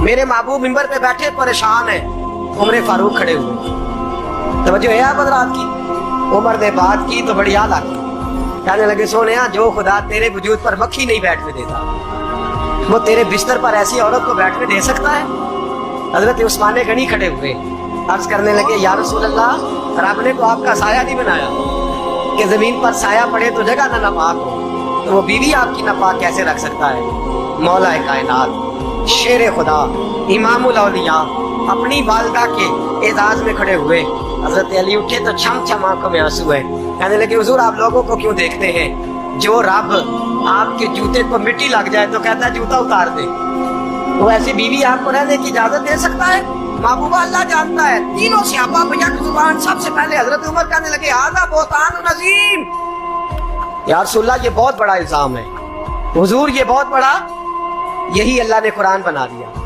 میرے محبوب منبر پہ بیٹھے پریشان ہیں، عمر فاروق کھڑے ہوئے. توجہ ہے آپ حضرات کی؟ عمر نے بات کی تو بڑی اعلیٰ کی. کہنے لگے سونیا جو خدا تیرے وجود پر مکھی نہیں بیٹھنے دیتا وہ تیرے بستر پر ایسی عورت کو بیٹھنے دے سکتا ہے؟ حضرت عثمان غنی کھڑے ہوئے، عرض کرنے لگے یا رسول اللہ، رب نے تو آپ کا سایہ نہیں بنایا کہ زمین پر سایہ پڑے تو جگہ نہ ناپاک ہو، تو وہ بیوی آپ کی ناپاک کیسے رکھ سکتا ہے؟ مولا کائنات، شیر خدا، امام الاولیاء اپنی والدہ کے اعزاز میں کھڑے ہوئے. حضرت علی اٹھے تو چھم چھم آنکھوں میں آنسو ہے. کہنے لگے حضور آپ لوگوں کو کیوں دیکھتے ہیں؟ جو رب آپ کے جوتے کو مٹی لگ جائے تو کہتا ہے جوتا اتار دے، وہ ایسی بیوی آپ کو رہنے کی اجازت دے سکتا ہے؟ محبوبہ اللہ جانتا ہے. تینوں صحابہ پہ یک زبان سب سے پہلے حضرت عمر کہنے لگے ھذا بہتان عظیم، یا رسول اللہ یہ بہت بڑا الزام ہے. حضور یہ بہت بڑا، یہی اللہ نے قرآن بنا دیا.